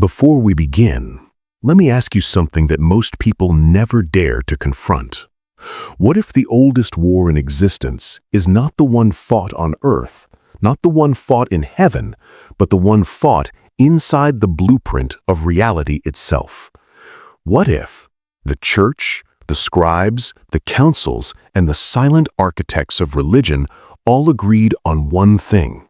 Before we begin, let me ask you something that most people never dare to confront. What if the oldest war in existence is not the one fought on Earth, not the one fought in heaven, but the one fought inside the blueprint of reality itself? What if the church, the scribes, the councils, and the silent architects of religion all agreed on one thing: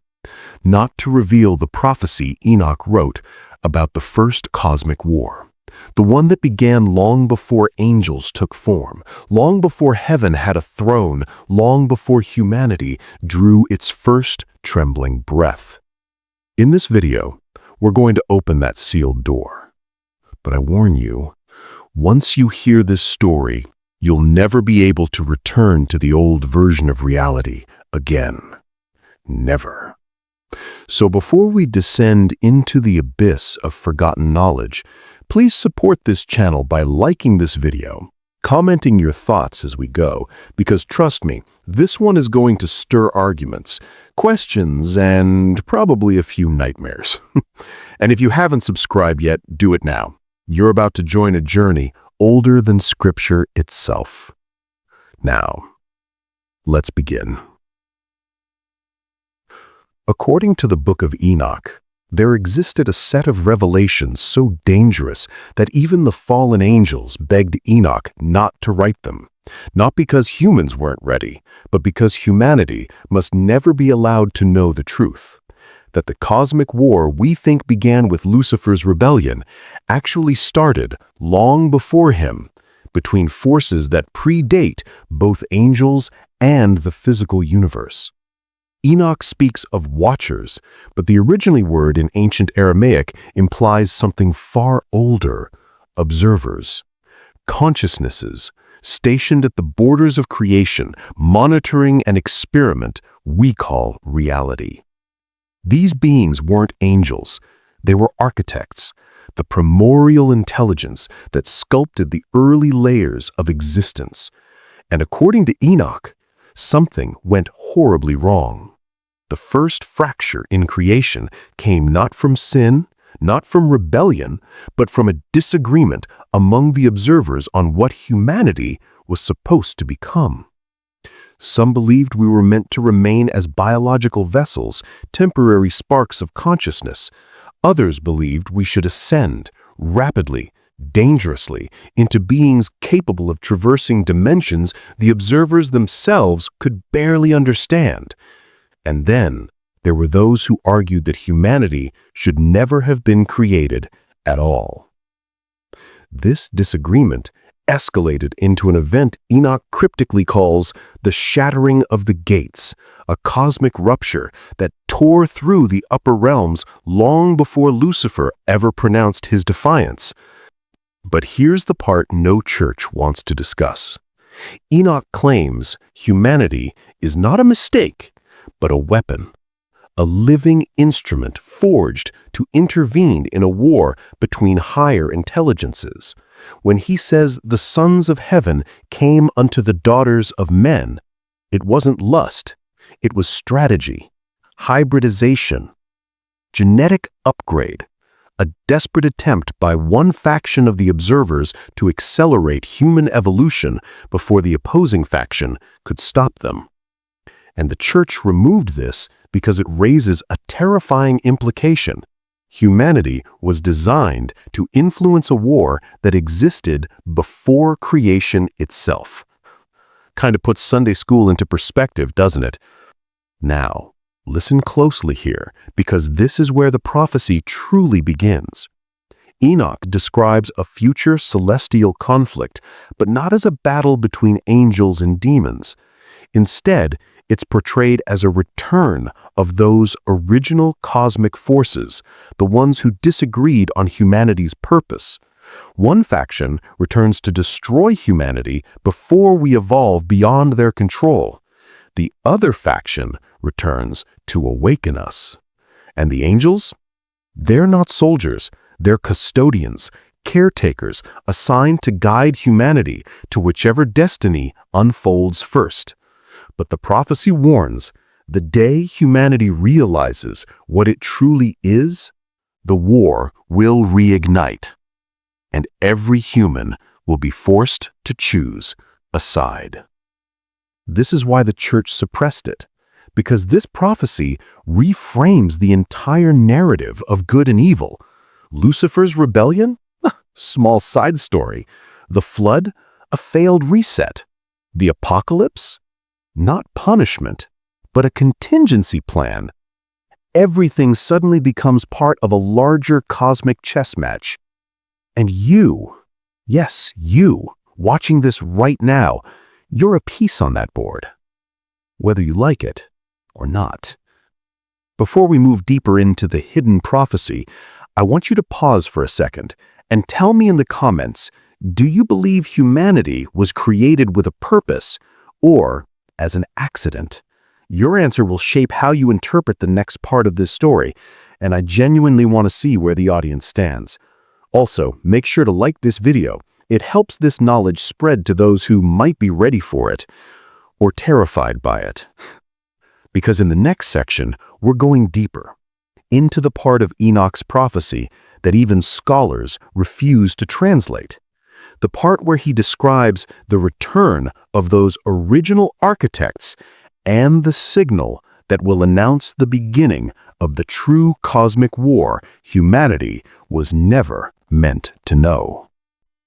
not to reveal the prophecy Enoch wrote about the first cosmic war, the one that began long before angels took form, long before heaven had a throne, long before humanity drew its first trembling breath? In this video, we're going to open that sealed door. But I warn you, once you hear this story, you'll never be able to return to the old version of reality again. Never. So before we descend into the abyss of forgotten knowledge, please support this channel by liking this video, commenting your thoughts as we go, because trust me, this one is going to stir arguments, questions, and probably a few nightmares. And if you haven't subscribed yet, do it now. You're about to join a journey older than Scripture itself. Now, let's begin. According to the book of Enoch, there existed a set of revelations so dangerous that even the fallen angels begged Enoch not to write them, not because humans weren't ready, but because humanity must never be allowed to know the truth. That the cosmic war we think began with Lucifer's rebellion actually started long before him, between forces that predate both angels and the physical universe. Enoch speaks of watchers, but the original word in ancient Aramaic implies something far older: observers, consciousnesses, stationed at the borders of creation, monitoring an experiment we call reality. These beings weren't angels, they were architects, the primordial intelligence that sculpted the early layers of existence. And according to Enoch, something went horribly wrong. The first fracture in creation came not from sin, not from rebellion, but from a disagreement among the observers on what humanity was supposed to become. Some believed we were meant to remain as biological vessels, temporary sparks of consciousness. Others believed we should ascend rapidly, dangerously, into beings capable of traversing dimensions the observers themselves could barely understand. And then there were those who argued that humanity should never have been created at all. This disagreement escalated into an event Enoch cryptically calls the shattering of the gates, a cosmic rupture that tore through the upper realms long before Lucifer ever pronounced his defiance. But here's the part no church wants to discuss. Enoch claims humanity is not a mistake, but a weapon, a living instrument forged to intervene in a war between higher intelligences. When he says the sons of heaven came unto the daughters of men, it wasn't lust, it was strategy, hybridization, genetic upgrade, a desperate attempt by one faction of the observers to accelerate human evolution before the opposing faction could stop them. And the church removed this because it raises a terrifying implication. Humanity was designed to influence a war that existed before creation itself. Kind of puts Sunday school into perspective, doesn't it? Now, listen closely here, because this is where the prophecy truly begins. Enoch describes a future celestial conflict, but not as a battle between angels and demons. Instead, it's portrayed as a return of those original cosmic forces, the ones who disagreed on humanity's purpose. One faction returns to destroy humanity before we evolve beyond their control. The other faction returns to awaken us. And the angels? They're not soldiers, they're custodians, caretakers assigned to guide humanity to whichever destiny unfolds first. But the prophecy warns, the day humanity realizes what it truly is, the war will reignite, and every human will be forced to choose a side. This is why the church suppressed it, because this prophecy reframes the entire narrative of good and evil. Lucifer's rebellion? Small side story. The flood? A failed reset. The apocalypse? Not punishment, but a contingency plan. Everything suddenly becomes part of a larger cosmic chess match. And you, yes, you, watching this right now, you're a piece on that board, whether you like it or not. Before we move deeper into the hidden prophecy, I want you to pause for a second and tell me in the comments, do you believe humanity was created with a purpose or as an accident? Your answer will shape how you interpret the next part of this story, and I genuinely want to see where the audience stands. Also, make sure to like this video. It helps this knowledge spread to those who might be ready for it or terrified by it. Because in the next section, we're going deeper into the part of Enoch's prophecy that even scholars refuse to translate. The part where he describes the return of those original architects and the signal that will announce the beginning of the true cosmic war humanity was never meant to know.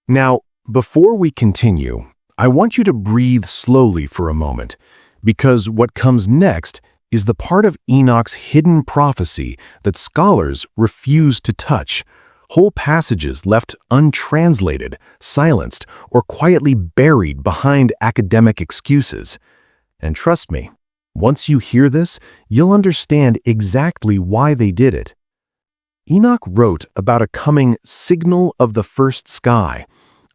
Now, before we continue, I want you to breathe slowly for a moment, because what comes next is the part of Enoch's hidden prophecy that scholars refuse to touch. Whole passages left untranslated, silenced, or quietly buried behind academic excuses. And trust me, once you hear this, you'll understand exactly why they did it. Enoch wrote about a coming signal of the first sky,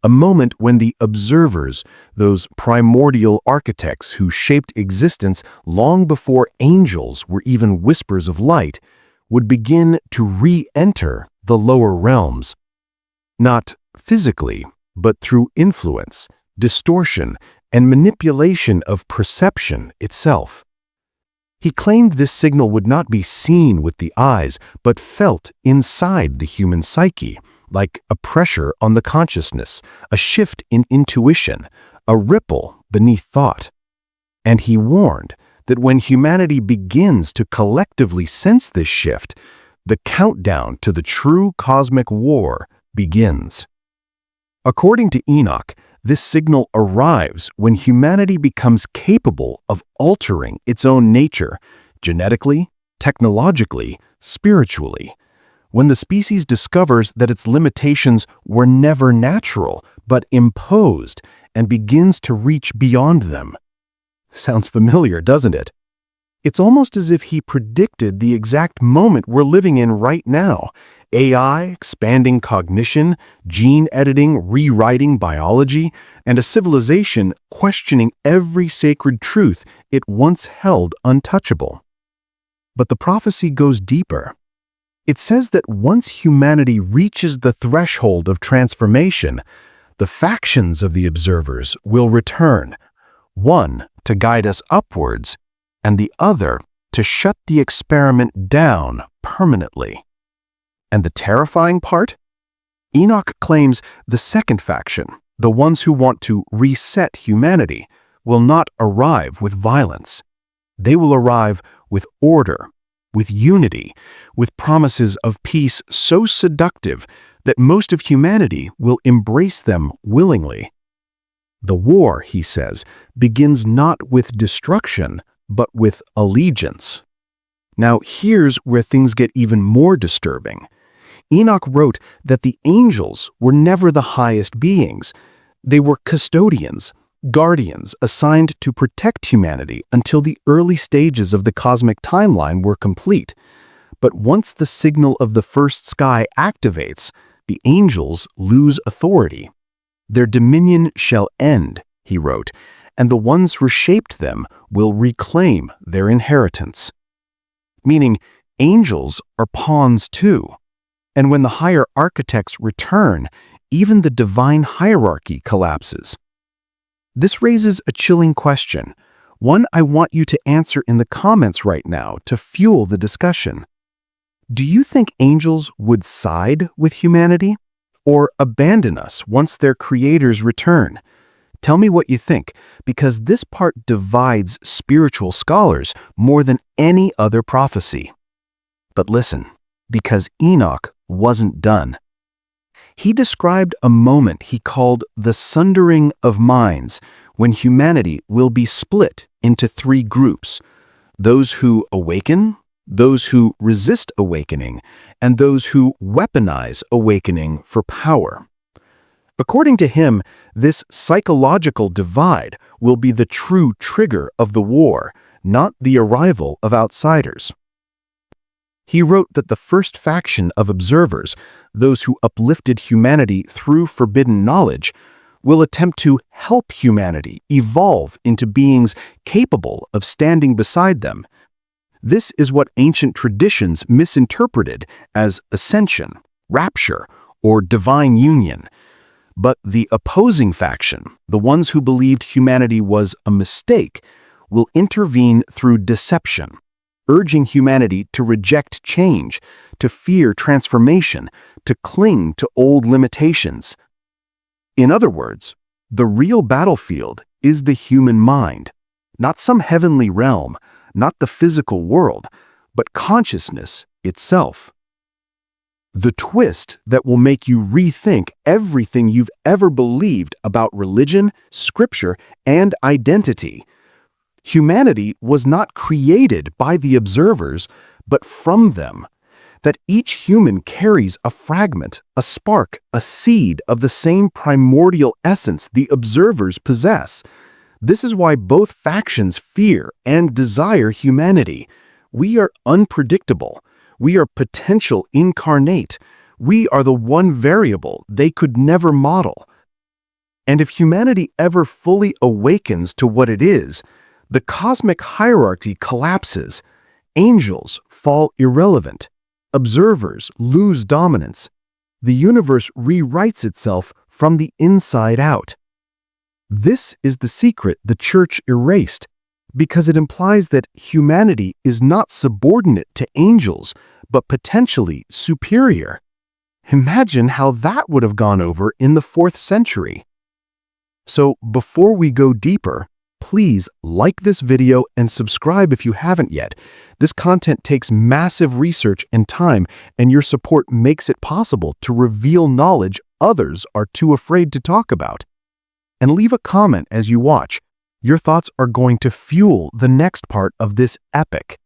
a moment when the observers, those primordial architects who shaped existence long before angels were even whispers of light, would begin to re-enter the lower realms. Not physically, but through influence, distortion, and manipulation of perception itself. He claimed this signal would not be seen with the eyes, but felt inside the human psyche, like a pressure on the consciousness, a shift in intuition, a ripple beneath thought. And he warned that when humanity begins to collectively sense this shift, the countdown to the true cosmic war begins. According to Enoch, this signal arrives when humanity becomes capable of altering its own nature, genetically, technologically, spiritually. When the species discovers that its limitations were never natural, but imposed, and begins to reach beyond them. Sounds familiar, doesn't it? It's almost as if he predicted the exact moment we're living in right now. AI, expanding cognition, gene editing, rewriting biology, and a civilization questioning every sacred truth it once held untouchable. But the prophecy goes deeper. It says that once humanity reaches the threshold of transformation, the factions of the observers will return, one to guide us upwards, and the other to shut the experiment down permanently. And the terrifying part? Enoch claims the second faction, the ones who want to reset humanity, will not arrive with violence. They will arrive with order, with unity, with promises of peace so seductive that most of humanity will embrace them willingly. The war, he says, begins not with destruction, but with allegiance. Now, here's where things get even more disturbing. Enoch wrote that the angels were never the highest beings. They were custodians, guardians assigned to protect humanity until the early stages of the cosmic timeline were complete. But once the signal of the first sky activates, the angels lose authority. Their dominion shall end, he wrote, and the ones who shaped them will reclaim their inheritance. Meaning, angels are pawns too. And when the higher architects return, even the divine hierarchy collapses. This raises a chilling question, one I want you to answer in the comments right now to fuel the discussion. Do you think angels would side with humanity or abandon us once their creators return? Tell me what you think, because this part divides spiritual scholars more than any other prophecy. But listen, because Enoch wasn't done. He described a moment he called the sundering of minds, when humanity will be split into three groups: those who awaken, those who resist awakening, and those who weaponize awakening for power. According to him, this psychological divide will be the true trigger of the war, not the arrival of outsiders. He wrote that the first faction of observers, those who uplifted humanity through forbidden knowledge, will attempt to help humanity evolve into beings capable of standing beside them. This is what ancient traditions misinterpreted as ascension, rapture, or divine union. But the opposing faction, the ones who believed humanity was a mistake, will intervene through deception, urging humanity to reject change, to fear transformation, to cling to old limitations. In other words, the real battlefield is the human mind, not some heavenly realm, not the physical world, but consciousness itself. The twist that will make you rethink everything you've ever believed about religion, scripture, and identity. Humanity was not created by the observers, but from them. That each human carries a fragment, a spark, a seed of the same primordial essence the observers possess. This is why both factions fear and desire humanity. We are unpredictable. We are potential incarnate. We are the one variable they could never model. And if humanity ever fully awakens to what it is, the cosmic hierarchy collapses. Angels fall irrelevant. Observers lose dominance. The universe rewrites itself from the inside out. This is the secret the Church erased, because it implies that humanity is not subordinate to angels, but potentially superior. Imagine how that would have gone over in the 4th century. So before we go deeper, please like this video and subscribe if you haven't yet. This content takes massive research and time, and your support makes it possible to reveal knowledge others are too afraid to talk about. And leave a comment as you watch. Your thoughts are going to fuel the next part of this epic.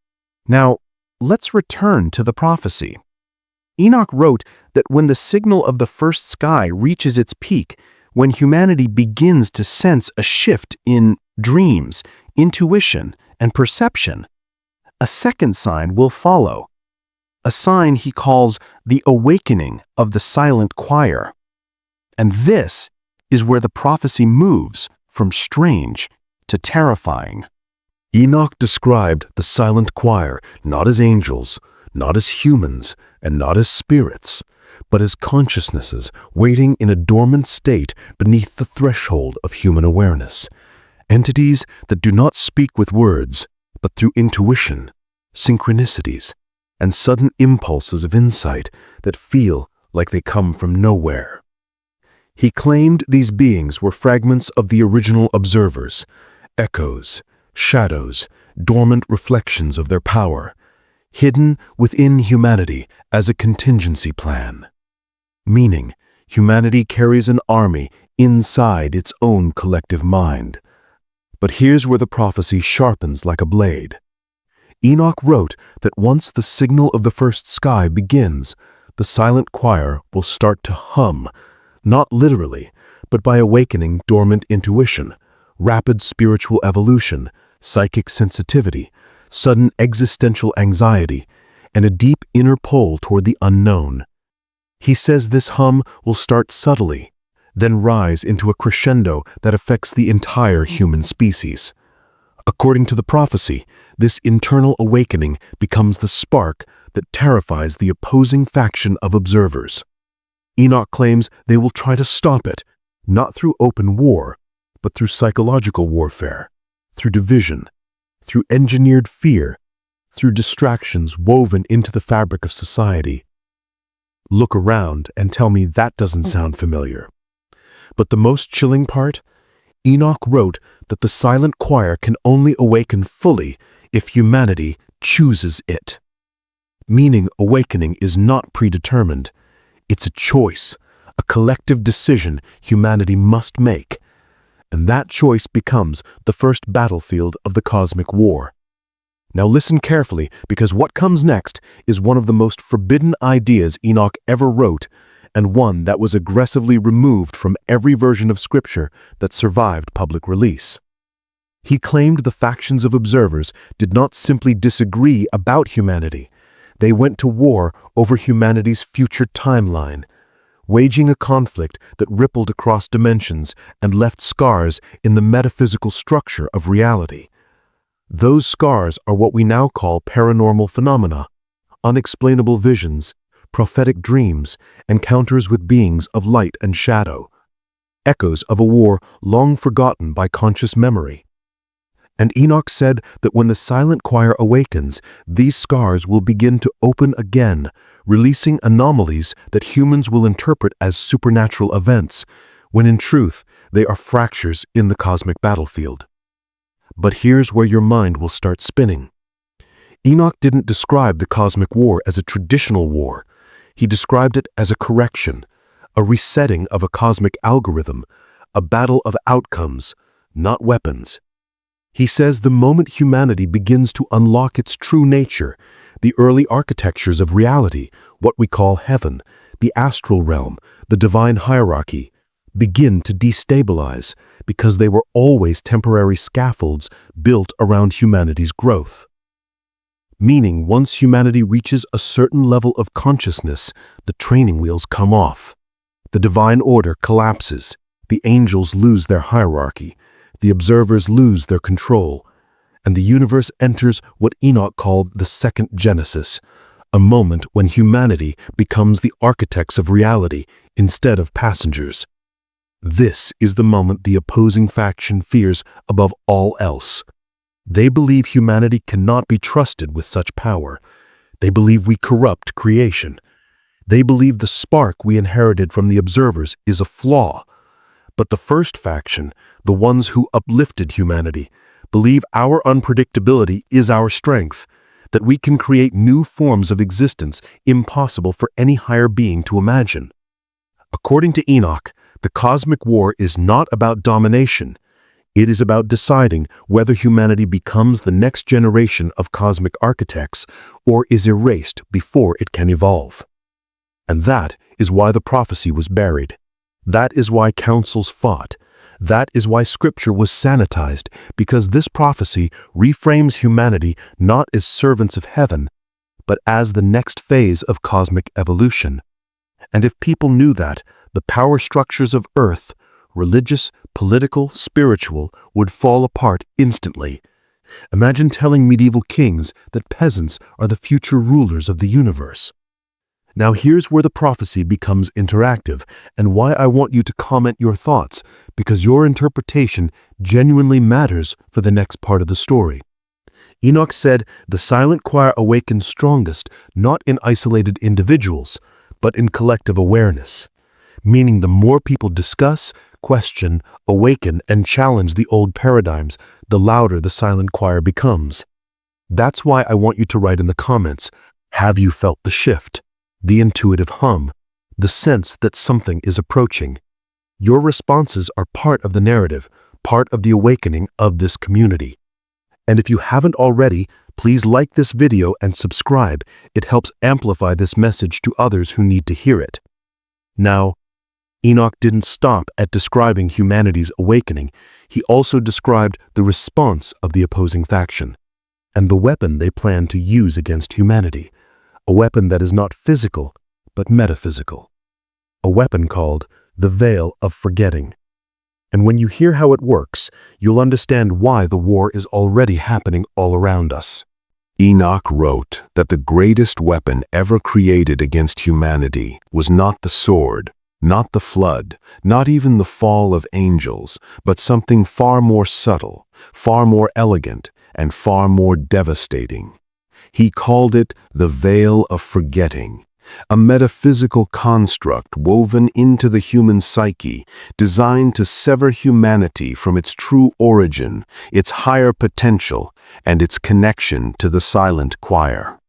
Now, let's return to the prophecy. Enoch wrote that when the signal of the first sky reaches its peak, when humanity begins to sense a shift in dreams, intuition, and perception, a second sign will follow. A sign he calls the awakening of the silent choir. And this is where the prophecy moves from strange to terrifying. Enoch described the silent choir not as angels, not as humans, and not as spirits, but as consciousnesses waiting in a dormant state beneath the threshold of human awareness. Entities that do not speak with words, but through intuition, synchronicities, and sudden impulses of insight that feel like they come from nowhere. He claimed these beings were fragments of the original observers, echoes, shadows, dormant reflections of their power, hidden within humanity as a contingency plan. Meaning, humanity carries an army inside its own collective mind. But here's where the prophecy sharpens like a blade. Enoch wrote that once the signal of the first sky begins, the silent choir will start to hum, not literally, but by awakening dormant intuition, rapid spiritual evolution, psychic sensitivity, sudden existential anxiety, and a deep inner pull toward the unknown. He says this hum will start subtly, then rise into a crescendo that affects the entire human species. According to the prophecy, this internal awakening becomes the spark that terrifies the opposing faction of observers. Enoch claims they will try to stop it, not through open war, but through psychological warfare, through division, through engineered fear, through distractions woven into the fabric of society. Look around and tell me that doesn't sound familiar. But the most chilling part? Enoch wrote that the silent choir can only awaken fully if humanity chooses it. Meaning awakening is not predetermined. It's a choice, a collective decision humanity must make. And that choice becomes the first battlefield of the cosmic war. Now listen carefully, because what comes next is one of the most forbidden ideas Enoch ever wrote, and one that was aggressively removed from every version of Scripture that survived public release. He claimed the factions of observers did not simply disagree about humanity. They went to war over humanity's future timeline, waging a conflict that rippled across dimensions and left scars in the metaphysical structure of reality. Those scars are what we now call paranormal phenomena, unexplainable visions, prophetic dreams, encounters with beings of light and shadow, echoes of a war long forgotten by conscious memory. And Enoch said that when the silent choir awakens, these scars will begin to open again, releasing anomalies that humans will interpret as supernatural events, when in truth they are fractures in the cosmic battlefield. But here's where your mind will start spinning. Enoch didn't describe the cosmic war as a traditional war. He described it as a correction, a resetting of a cosmic algorithm, a battle of outcomes, not weapons. He says the moment humanity begins to unlock its true nature, the early architectures of reality, what we call heaven, the astral realm, the divine hierarchy, begin to destabilize because they were always temporary scaffolds built around humanity's growth. Meaning, once humanity reaches a certain level of consciousness, the training wheels come off. The divine order collapses, the angels lose their hierarchy, the observers lose their control, and the universe enters what Enoch called the second Genesis, a moment when humanity becomes the architects of reality instead of passengers. This is the moment the opposing faction fears above all else. They believe humanity cannot be trusted with such power. They believe we corrupt creation. They believe the spark we inherited from the observers is a flaw. But the first faction, the ones who uplifted humanity, believe our unpredictability is our strength, that we can create new forms of existence impossible for any higher being to imagine. According to Enoch, the cosmic war is not about domination. It is about deciding whether humanity becomes the next generation of cosmic architects or is erased before it can evolve. And that is why the prophecy was buried. That is why councils fought. That is why Scripture was sanitized, because this prophecy reframes humanity not as servants of heaven, but as the next phase of cosmic evolution. And if people knew that, the power structures of Earth, religious, political, spiritual, would fall apart instantly. Imagine telling medieval kings that peasants are the future rulers of the universe. Now here's where the prophecy becomes interactive, and why I want you to comment your thoughts, because your interpretation genuinely matters for the next part of the story. Enoch said the silent choir awakens strongest not in isolated individuals, but in collective awareness. Meaning the more people discuss, question, awaken, and challenge the old paradigms, the louder the silent choir becomes. That's why I want you to write in the comments, have you felt the shift, the intuitive hum, the sense that something is approaching? Your responses are part of the narrative, part of the awakening of this community. And if you haven't already, please like this video and subscribe. It helps amplify this message to others who need to hear it. Now, Enoch didn't stop at describing humanity's awakening. He also described the response of the opposing faction and the weapon they plan to use against humanity, a weapon that is not physical, but metaphysical, a weapon called the veil of forgetting. And when you hear how it works, you'll understand why the war is already happening all around us. Enoch wrote that the greatest weapon ever created against humanity was not the sword, not the flood, not even the fall of angels, but something far more subtle, far more elegant, and far more devastating. He called it the veil of forgetting, a metaphysical construct woven into the human psyche, designed to sever humanity from its true origin, its higher potential, and its connection to the silent choir.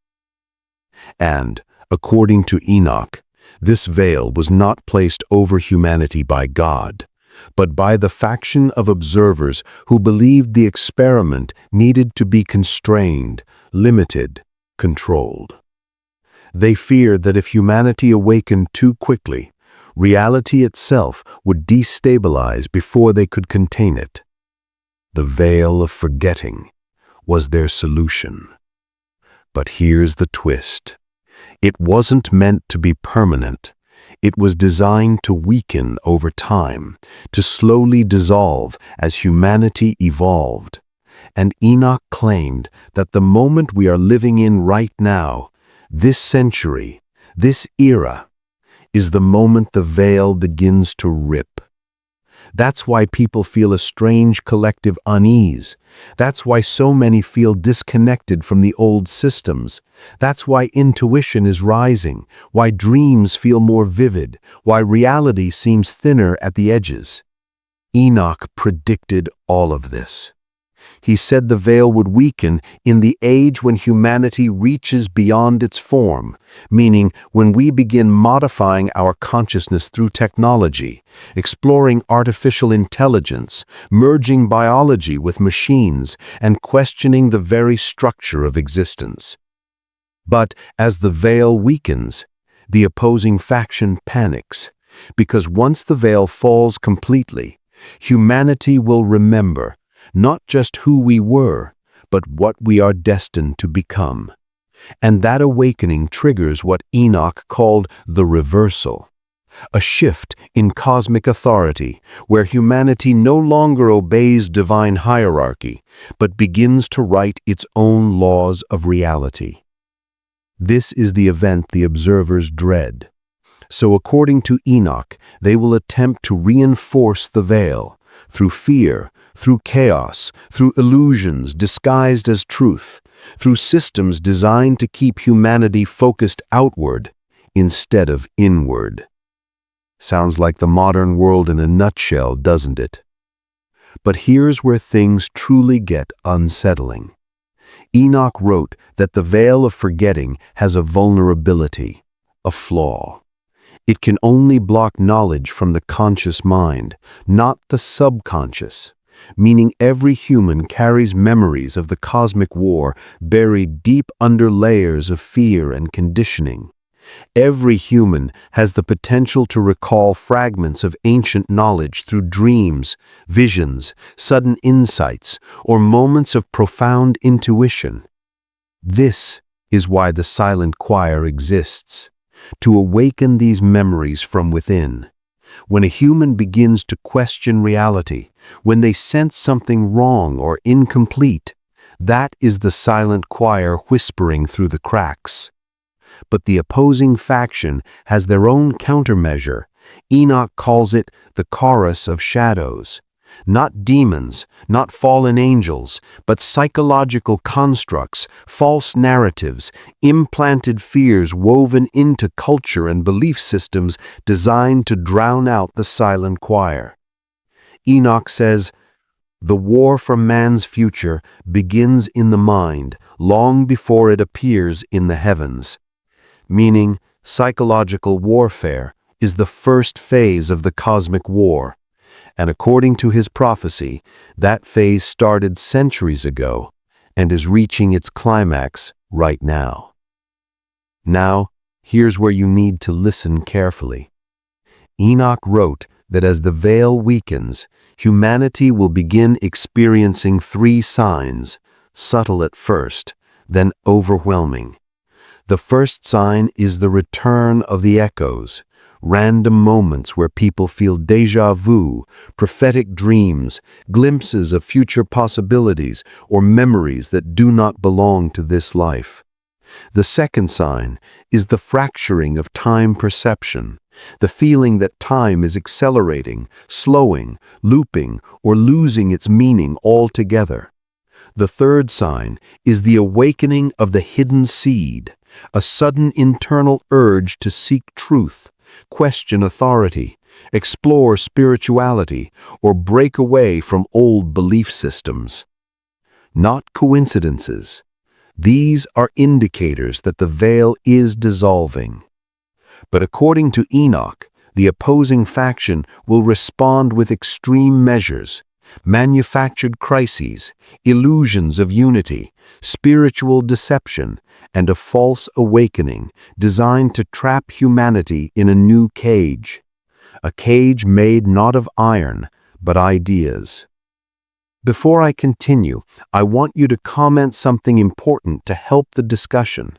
And, according to Enoch, this veil was not placed over humanity by God, but by the faction of observers who believed the experiment needed to be constrained, limited, controlled. They feared that if humanity awakened too quickly, reality itself would destabilize before they could contain it. The veil of forgetting was their solution. But here's the twist. It wasn't meant to be permanent. It was designed to weaken over time, to slowly dissolve as humanity evolved. And Enoch claimed that the moment we are living in right now, this century, this era, is the moment the veil begins to rip. That's why people feel a strange collective unease. That's why so many feel disconnected from the old systems. That's why intuition is rising, why dreams feel more vivid, why reality seems thinner at the edges. Enoch predicted all of this. He said the veil would weaken in the age when humanity reaches beyond its form, meaning when we begin modifying our consciousness through technology, exploring artificial intelligence, merging biology with machines, and questioning the very structure of existence. But as the veil weakens, the opposing faction panics, because once the veil falls completely, humanity will remember not just who we were, but what we are destined to become. And that awakening triggers what Enoch called the reversal, a shift in cosmic authority where humanity no longer obeys divine hierarchy, but begins to write its own laws of reality. This is the event the observers dread. So according to Enoch, they will attempt to reinforce the veil through fear, through chaos, through illusions disguised as truth, through systems designed to keep humanity focused outward instead of inward. Sounds like the modern world in a nutshell, doesn't it? But here's where things truly get unsettling. Enoch wrote that the veil of forgetting has a vulnerability, a flaw. It can only block knowledge from the conscious mind, not the subconscious, meaning every human carries memories of the cosmic war buried deep under layers of fear and conditioning. Every human has the potential to recall fragments of ancient knowledge through dreams, visions, sudden insights, or moments of profound intuition. This is why the silent choir exists, to awaken these memories from within. When a human begins to question reality, when they sense something wrong or incomplete, that is the silent choir whispering through the cracks. But the opposing faction has their own countermeasure. Enoch calls it the chorus of shadows. Not demons, not fallen angels, but psychological constructs, false narratives, implanted fears woven into culture and belief systems designed to drown out the silent choir. Enoch says, "The war for man's future begins in the mind long before it appears in the heavens," meaning psychological warfare is the first phase of the cosmic war. And according to his prophecy, that phase started centuries ago and is reaching its climax right now. Now, here's where you need to listen carefully. Enoch wrote that as the veil weakens, humanity will begin experiencing three signs, subtle at first, then overwhelming. The first sign is the return of the echoes, random moments where people feel déjà vu, prophetic dreams, glimpses of future possibilities, or memories that do not belong to this life. The second sign is the fracturing of time perception, the feeling that time is accelerating, slowing, looping, or losing its meaning altogether. The third sign is the awakening of the hidden seed, a sudden internal urge to seek truth, question authority, explore spirituality, or break away from old belief systems. Not coincidences. These are indicators that the veil is dissolving. But according to Enoch, the opposing faction will respond with extreme measures, manufactured crises, illusions of unity, spiritual deception, and a false awakening designed to trap humanity in a new cage. A cage made not of iron, but ideas. Before I continue, I want you to comment something important to help the discussion.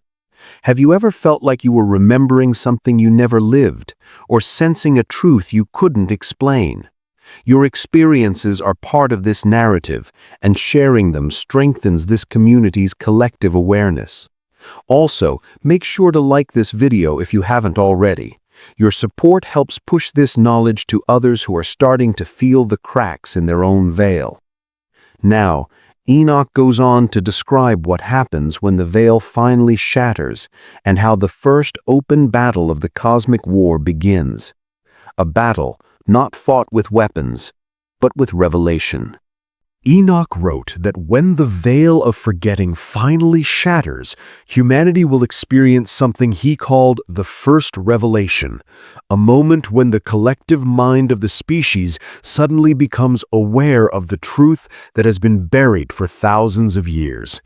Have you ever felt like you were remembering something you never lived, or sensing a truth you couldn't explain? Your experiences are part of this narrative, and sharing them strengthens this community's collective awareness. Also, make sure to like this video if you haven't already. Your support helps push this knowledge to others who are starting to feel the cracks in their own veil. Now, Enoch goes on to describe what happens when the veil finally shatters and how the first open battle of the cosmic war begins. A battle not fought with weapons, but with revelation. Enoch wrote that when the veil of forgetting finally shatters, humanity will experience something he called the first revelation, a moment when the collective mind of the species suddenly becomes aware of the truth that has been buried for thousands of years.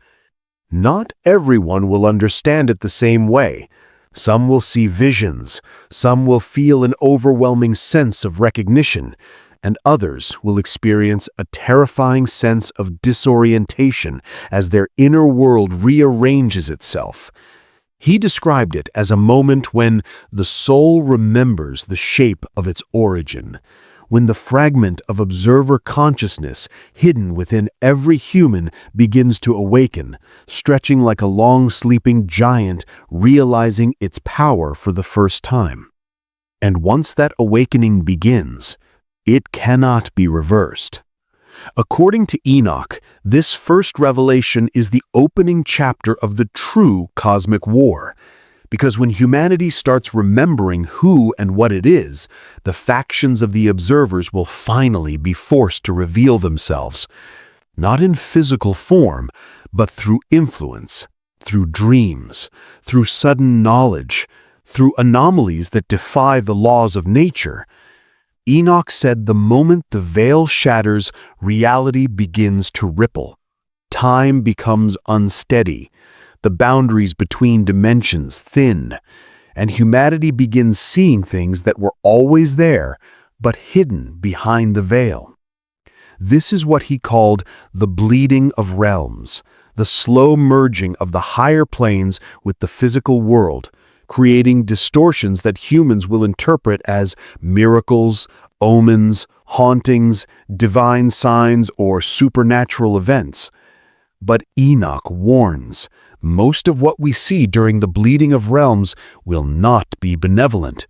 Not everyone will understand it the same way. Some will see visions, some will feel an overwhelming sense of recognition, and others will experience a terrifying sense of disorientation as their inner world rearranges itself. He described it as a moment when the soul remembers the shape of its origin, when the fragment of observer consciousness hidden within every human begins to awaken, stretching like a long-sleeping giant realizing its power for the first time. And once that awakening begins, it cannot be reversed. According to Enoch, this first revelation is the opening chapter of the true cosmic war, because when humanity starts remembering who and what it is, the factions of the observers will finally be forced to reveal themselves, not in physical form, but through influence, through dreams, through sudden knowledge, through anomalies that defy the laws of nature. Enoch said the moment the veil shatters, reality begins to ripple. Time becomes unsteady, the boundaries between dimensions thin, and humanity begins seeing things that were always there, but hidden behind the veil. This is what he called the bleeding of realms, the slow merging of the higher planes with the physical world, creating distortions that humans will interpret as miracles, omens, hauntings, divine signs, or supernatural events. But Enoch warns, most of what we see during the bleeding of realms will not be benevolent.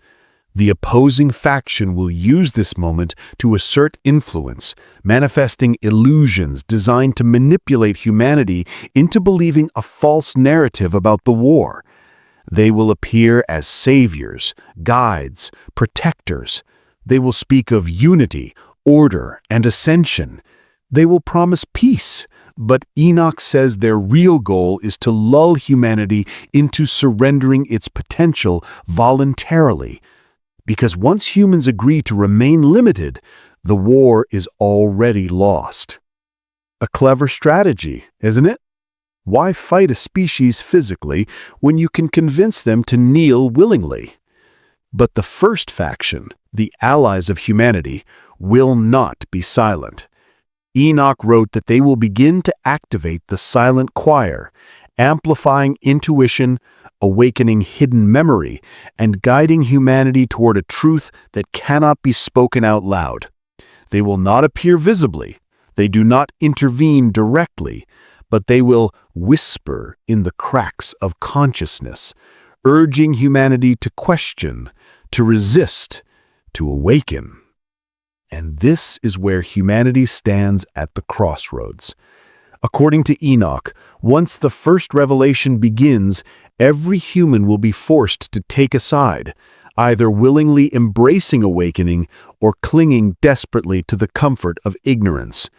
The opposing faction will use this moment to assert influence, manifesting illusions designed to manipulate humanity into believing a false narrative about the war. They will appear as saviors, guides, protectors. They will speak of unity, order, and ascension. They will promise peace, but Enoch says their real goal is to lull humanity into surrendering its potential voluntarily. Because once humans agree to remain limited, the war is already lost. A clever strategy, isn't it? Why fight a species physically when you can convince them to kneel willingly? But the first faction, the allies of humanity, will not be silent. Enoch wrote that they will begin to activate the silent choir, amplifying intuition, awakening hidden memory, and guiding humanity toward a truth that cannot be spoken out loud. They will not appear visibly. They do not intervene directly, but they will whisper in the cracks of consciousness, urging humanity to question, to resist, to awaken. And this is where humanity stands at the crossroads. According to Enoch, once the first revelation begins, every human will be forced to take a side, either willingly embracing awakening or clinging desperately to the comfort of ignorance.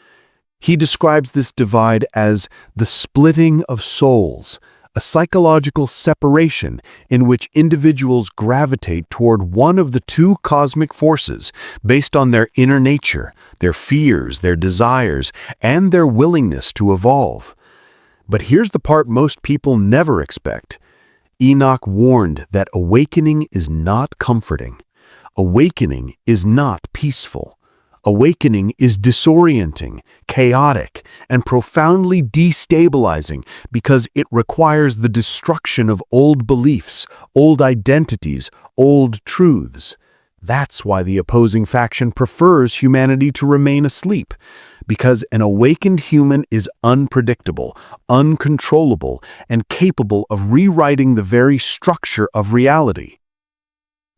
He describes this divide as the splitting of souls, a psychological separation in which individuals gravitate toward one of the two cosmic forces based on their inner nature, their fears, their desires, and their willingness to evolve. But here's the part most people never expect. Enoch warned that awakening is not comforting. Awakening is not peaceful. Awakening is disorienting, chaotic, and profoundly destabilizing because it requires the destruction of old beliefs, old identities, old truths. That's why the opposing faction prefers humanity to remain asleep, because an awakened human is unpredictable, uncontrollable, and capable of rewriting the very structure of reality.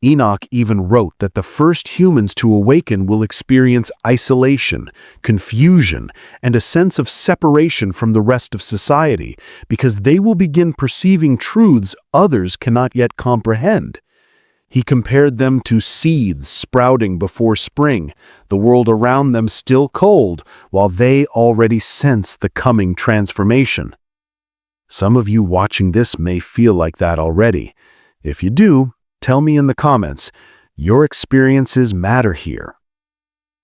Enoch even wrote that the first humans to awaken will experience isolation, confusion, and a sense of separation from the rest of society because they will begin perceiving truths others cannot yet comprehend. He compared them to seeds sprouting before spring, the world around them still cold, while they already sense the coming transformation. Some of you watching this may feel like that already. If you do, tell me in the comments. Your experiences matter here.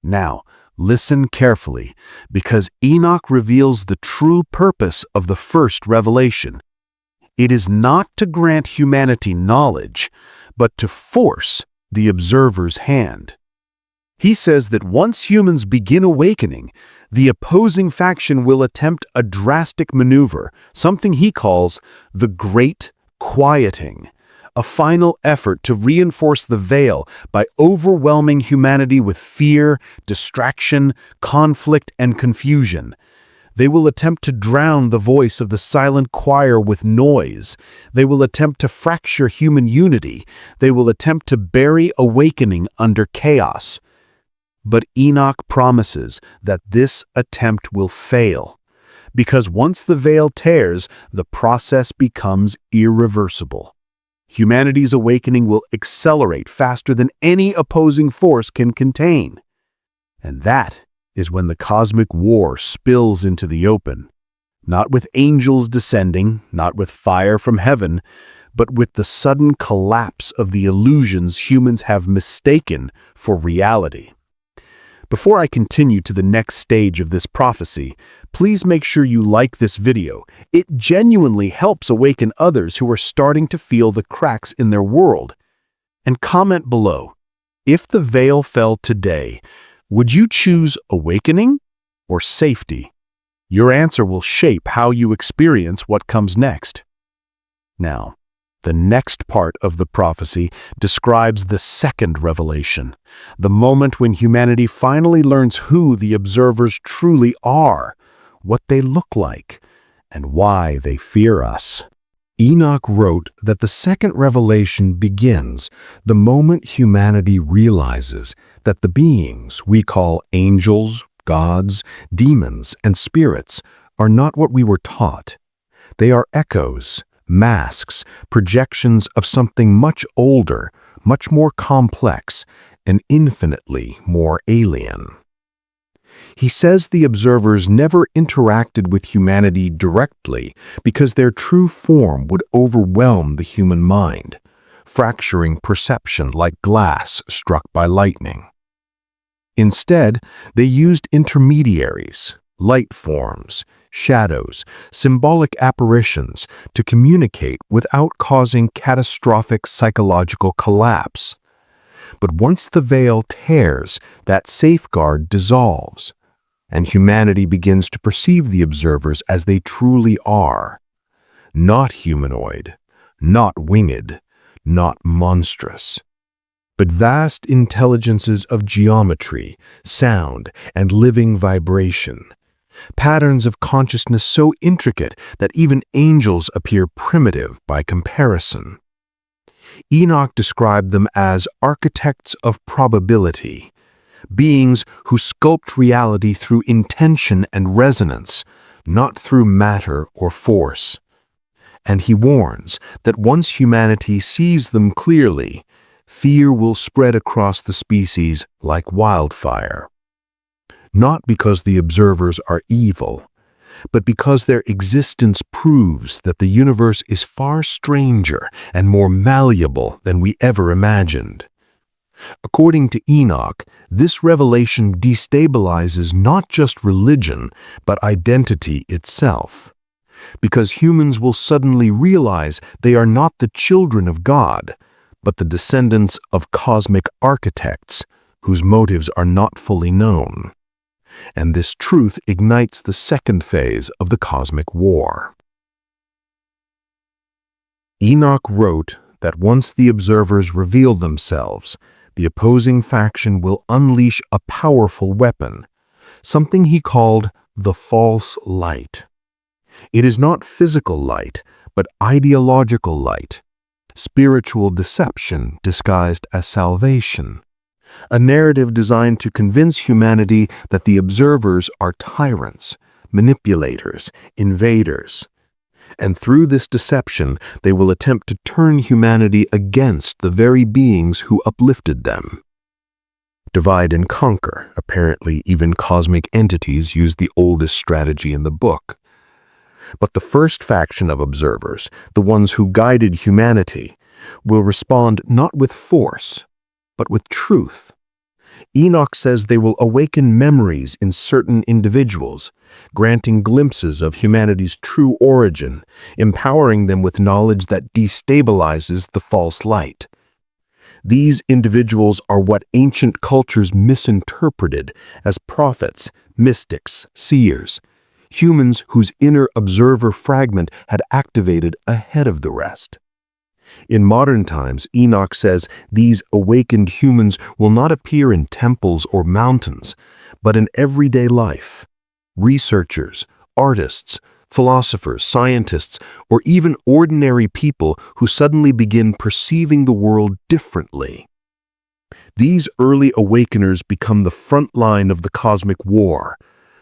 Now, listen carefully, because Enoch reveals the true purpose of the first revelation. It is not to grant humanity knowledge, but to force the observer's hand. He says that once humans begin awakening, the opposing faction will attempt a drastic maneuver, something he calls the Great Quieting, a final effort to reinforce the veil by overwhelming humanity with fear, distraction, conflict, and confusion. They will attempt to drown the voice of the silent choir with noise. They will attempt to fracture human unity. They will attempt to bury awakening under chaos. But Enoch promises that this attempt will fail, because once the veil tears, the process becomes irreversible. Humanity's awakening will accelerate faster than any opposing force can contain. And that is when the cosmic war spills into the open, not with angels descending, not with fire from heaven, but with the sudden collapse of the illusions humans have mistaken for reality. Before I continue to the next stage of this prophecy, please make sure you like this video. It genuinely helps awaken others who are starting to feel the cracks in their world. And comment below, if the veil fell today, would you choose awakening or safety? Your answer will shape how you experience what comes next. Now, the next part of the prophecy describes the second revelation, the moment when humanity finally learns who the observers truly are, what they look like, and why they fear us. Enoch wrote that the second revelation begins the moment humanity realizes that the beings we call angels, gods, demons, and spirits are not what we were taught. They are echoes, masks, projections of something much older, much more complex, and infinitely more alien. He says the observers never interacted with humanity directly because their true form would overwhelm the human mind, fracturing perception like glass struck by lightning. Instead, they used intermediaries, light forms, shadows, symbolic apparitions to communicate without causing catastrophic psychological collapse. But once the veil tears, that safeguard dissolves, and humanity begins to perceive the observers as they truly are. Not humanoid, not winged, not monstrous, but vast intelligences of geometry, sound, and living vibration. Patterns of consciousness so intricate that even angels appear primitive by comparison. Enoch described them as architects of probability, beings who sculpt reality through intention and resonance, not through matter or force. And he warns that once humanity sees them clearly, fear will spread across the species like wildfire. Not because the observers are evil, but because their existence proves that the universe is far stranger and more malleable than we ever imagined. According to Enoch, this revelation destabilizes not just religion, but identity itself. Because humans will suddenly realize they are not the children of God, but the descendants of cosmic architects whose motives are not fully known. And this truth ignites the second phase of the cosmic war. Enoch wrote that once the observers reveal themselves, the opposing faction will unleash a powerful weapon, something he called the false light. It is not physical light, but ideological light, spiritual deception disguised as salvation, a narrative designed to convince humanity that the observers are tyrants, manipulators, invaders. And through this deception, they will attempt to turn humanity against the very beings who uplifted them. Divide and conquer. Apparently, even cosmic entities use the oldest strategy in the book. But the first faction of observers, the ones who guided humanity, will respond not with force, but with truth. Enoch says they will awaken memories in certain individuals, granting glimpses of humanity's true origin, empowering them with knowledge that destabilizes the false light. These individuals are what ancient cultures misinterpreted as prophets, mystics, seers, humans whose inner observer fragment had activated ahead of the rest. In modern times, Enoch says these awakened humans will not appear in temples or mountains, but in everyday life. Researchers, artists, philosophers, scientists, or even ordinary people who suddenly begin perceiving the world differently. These early awakeners become the front line of the cosmic war,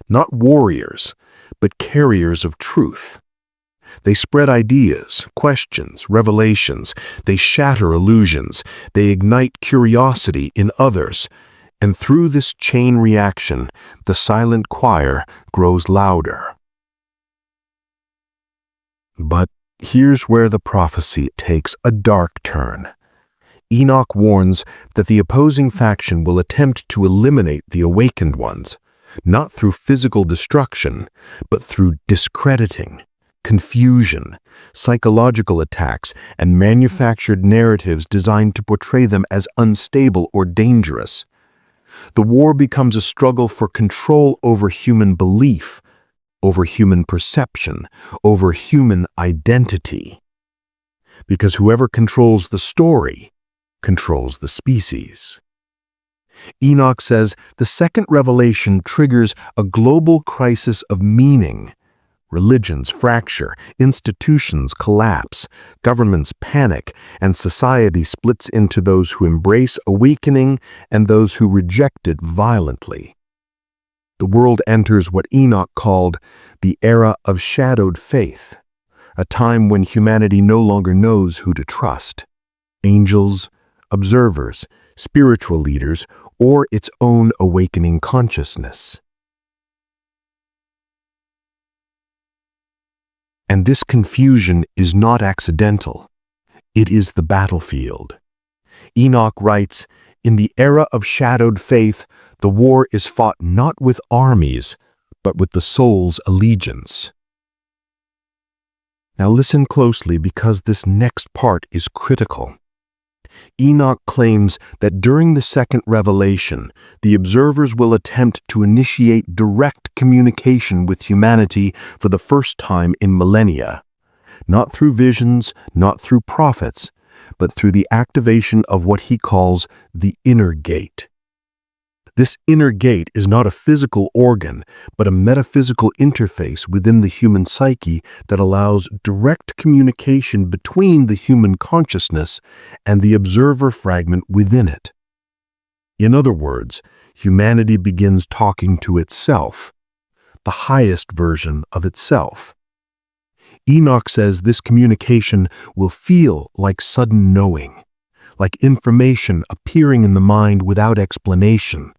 not warriors, but carriers of truth. They spread ideas, questions, revelations. They shatter illusions. They ignite curiosity in others. And through this chain reaction, the silent choir grows louder. But here's where the prophecy takes a dark turn. Enoch warns that the opposing faction will attempt to eliminate the awakened ones, not through physical destruction, but through discrediting, confusion, psychological attacks, and manufactured narratives designed to portray them as unstable or dangerous. The war becomes a struggle for control over human belief, over human perception, over human identity. Because whoever controls the story controls the species. Enoch says the second revelation triggers a global crisis of meaning. Religions fracture, institutions collapse, governments panic, and society splits into those who embrace awakening and those who reject it violently. The world enters what Enoch called the era of shadowed faith, a time when humanity no longer knows who to trust: angels, observers, spiritual leaders, or its own awakening consciousness. And this confusion is not accidental. It is the battlefield. Enoch writes, "In the era of shadowed faith, the war is fought not with armies, but with the soul's allegiance." Now listen closely, because this next part is critical. Enoch claims that during the second revelation, the observers will attempt to initiate direct communication with humanity for the first time in millennia, not through visions, not through prophets, but through the activation of what he calls the inner gate. This inner gate is not a physical organ, but a metaphysical interface within the human psyche that allows direct communication between the human consciousness and the observer fragment within it. In other words, humanity begins talking to itself. the highest version of itself. Enoch says this communication will feel like sudden knowing, like information appearing in the mind without explanation,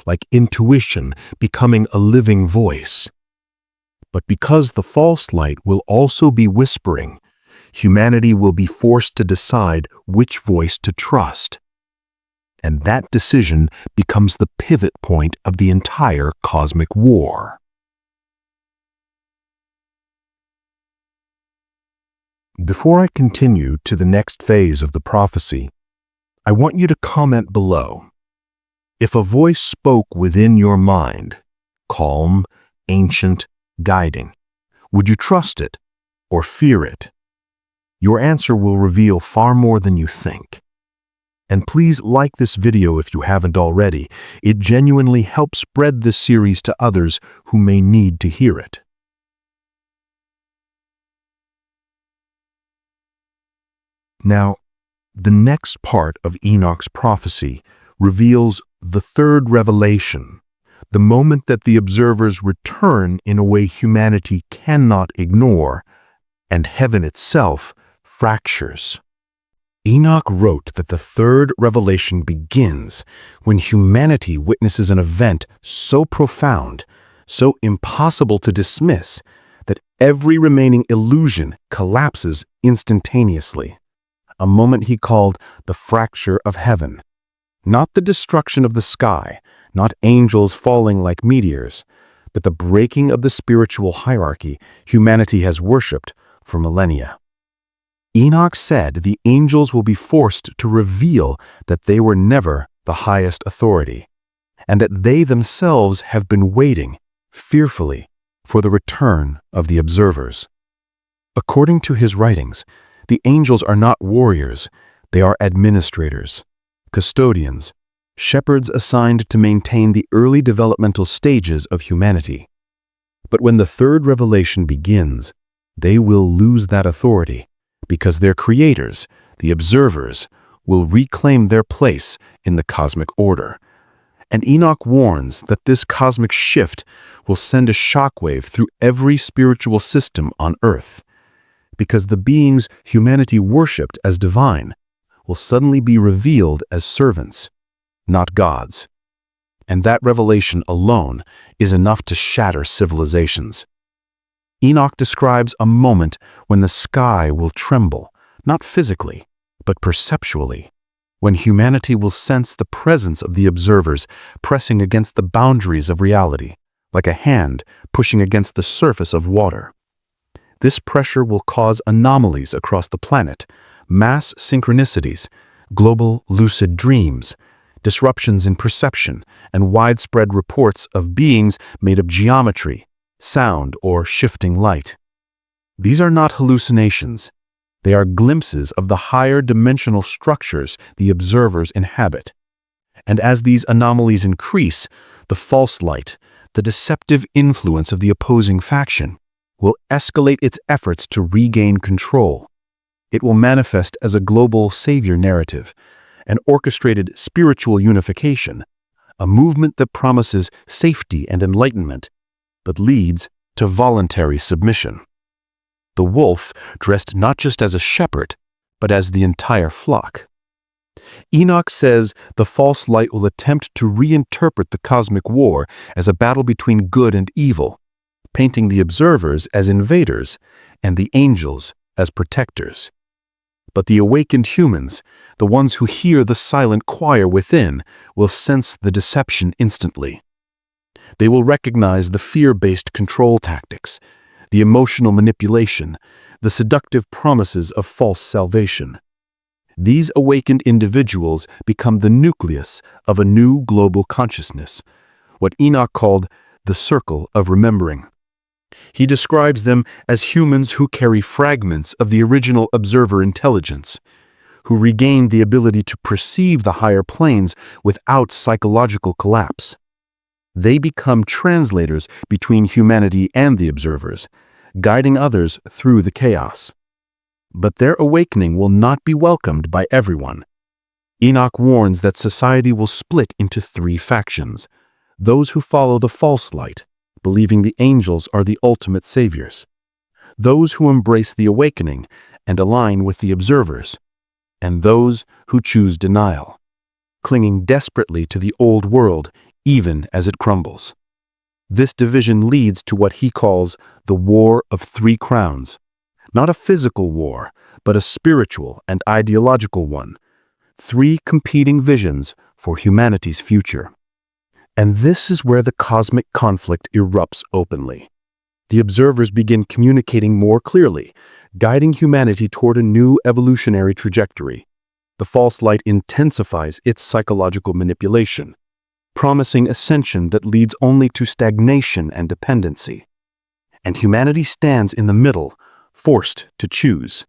like intuition becoming a living voice. But because the false light will also be whispering, humanity will be forced to decide which voice to trust. And that decision becomes the pivot point of the entire cosmic war. Before I continue to the next phase of the prophecy, I want you to comment below. If a voice spoke within your mind, calm, ancient, guiding, would you trust it or fear it? Your answer will reveal far more than you think. And please like this video if you haven't already. It genuinely helps spread this series to others who may need to hear it. Now, the next part of Enoch's prophecy reveals the third revelation, the moment that the observers return in a way humanity cannot ignore, and heaven itself fractures. Enoch wrote that the third revelation begins when humanity witnesses an event so profound, so impossible to dismiss, that every remaining illusion collapses instantaneously. A moment he called the fracture of heaven. Not the destruction of the sky, not angels falling like meteors, but the breaking of the spiritual hierarchy humanity has worshipped for millennia. Enoch said the angels will be forced to reveal that they were never the highest authority, and that they themselves have been waiting, fearfully, for the return of the observers. According to his writings, the angels are not warriors, they are administrators, custodians, shepherds assigned to maintain the early developmental stages of humanity. But when the third revelation begins, they will lose that authority, because their creators, the observers, will reclaim their place in the cosmic order. And Enoch warns that this cosmic shift will send a shockwave through every spiritual system on Earth, because the beings humanity worshipped as divine will suddenly be revealed as servants, not gods. And that revelation alone is enough to shatter civilizations. Enoch describes a moment when the sky will tremble, not physically, but perceptually, when humanity will sense the presence of the observers pressing against the boundaries of reality, like a hand pushing against the surface of water. This pressure will cause anomalies across the planet, mass synchronicities, global lucid dreams, disruptions in perception, and widespread reports of beings made of geometry, sound, or shifting light. These are not hallucinations. They are glimpses of the higher dimensional structures the observers inhabit. And as these anomalies increase, the false light, the deceptive influence of the opposing faction, will escalate its efforts to regain control. It will manifest as a global savior narrative, an orchestrated spiritual unification, a movement that promises safety and enlightenment, but leads to voluntary submission. The wolf dressed not just as a shepherd, but as the entire flock. Enoch says the false light will attempt to reinterpret the cosmic war as a battle between good and evil, painting the observers as invaders and the angels as protectors. But the awakened humans, the ones who hear the silent choir within, will sense the deception instantly. They will recognize the fear-based control tactics, the emotional manipulation, the seductive promises of false salvation. These awakened individuals become the nucleus of a new global consciousness, what Enoch called the circle of remembering. He describes them as humans who carry fragments of the original observer intelligence, who regain the ability to perceive the higher planes without psychological collapse. They become translators between humanity and the observers, guiding others through the chaos. But their awakening will not be welcomed by everyone. Enoch warns that society will split into three factions: those who follow the false light, believing the angels are the ultimate saviors. Those who embrace the awakening and align with the observers, and those who choose denial, clinging desperately to the old world even as it crumbles. This division leads to what he calls the War of Three Crowns, not a physical war, but a spiritual and ideological one. Three competing visions for humanity's future. And this is where the cosmic conflict erupts openly. The observers begin communicating more clearly, guiding humanity toward a new evolutionary trajectory. The false light intensifies its psychological manipulation, promising ascension that leads only to stagnation and dependency. And humanity stands in the middle, forced to choose.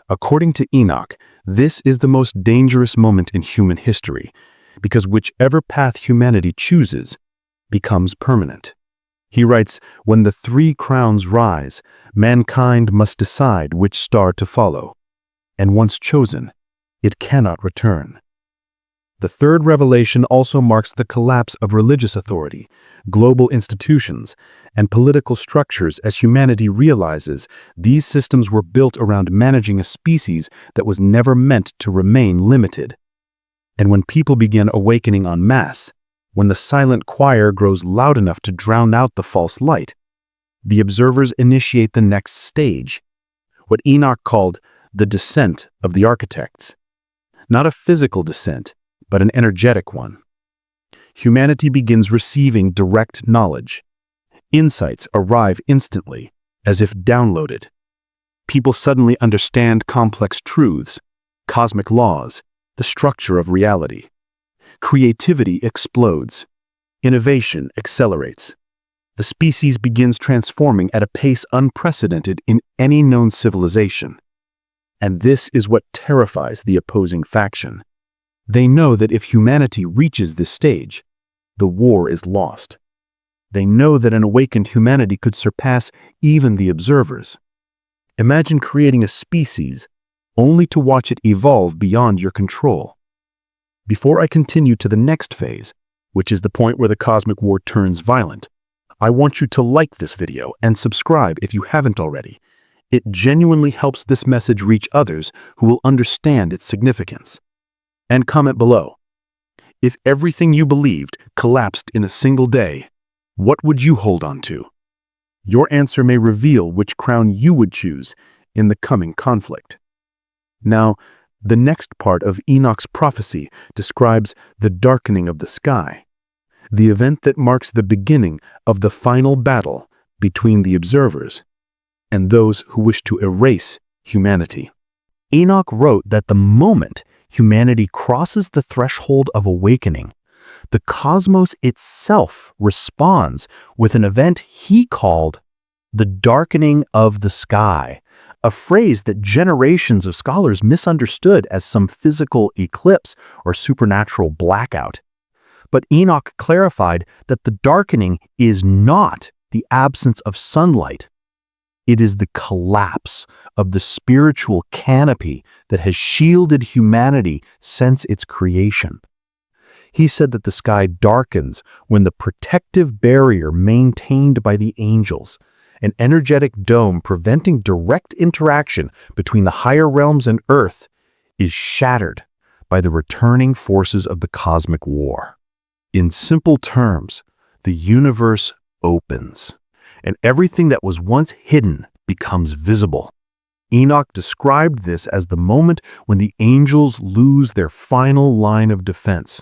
According to Enoch, this is the most dangerous moment in human history, because whichever path humanity chooses becomes permanent. He writes, "When the three crowns rise, mankind must decide which star to follow, and once chosen, it cannot return." The third revelation also marks the collapse of religious authority, global institutions, and political structures as humanity realizes these systems were built around managing a species that was never meant to remain limited. And when people begin awakening en masse, when the silent choir grows loud enough to drown out the false light, the observers initiate the next stage, what Enoch called the descent of the architects. Not a physical descent, but an energetic one. Humanity begins receiving direct knowledge. Insights arrive instantly, as if downloaded. People suddenly understand complex truths, cosmic laws, the structure of reality. Creativity explodes. Innovation accelerates. The species begins transforming at a pace unprecedented in any known civilization. And this is what terrifies the opposing faction. They know that if humanity reaches this stage, the war is lost. They know that an awakened humanity could surpass even the observers. Imagine creating a species only to watch it evolve beyond your control. Before I continue to the next phase, which is the point where the cosmic war turns violent, I want you to like this video and subscribe if you haven't already. It genuinely helps this message reach others who will understand its significance. And comment below. If everything you believed collapsed in a single day, what would you hold on to? Your answer may reveal which crown you would choose in the coming conflict. Now, the next part of Enoch's prophecy describes the darkening of the sky, the event that marks the beginning of the final battle between the observers and those who wish to erase humanity. Enoch wrote that the moment humanity crosses the threshold of awakening, the cosmos itself responds with an event he called the darkening of the sky, a phrase that generations of scholars misunderstood as some physical eclipse or supernatural blackout. But Enoch clarified that the darkening is not the absence of sunlight. It is the collapse of the spiritual canopy that has shielded humanity since its creation. He said that the sky darkens when the protective barrier maintained by the angels, an energetic dome preventing direct interaction between the higher realms and Earth, is shattered by the returning forces of the cosmic war. In simple terms, the universe opens, and everything that was once hidden becomes visible. Enoch described this as the moment when the angels lose their final line of defense,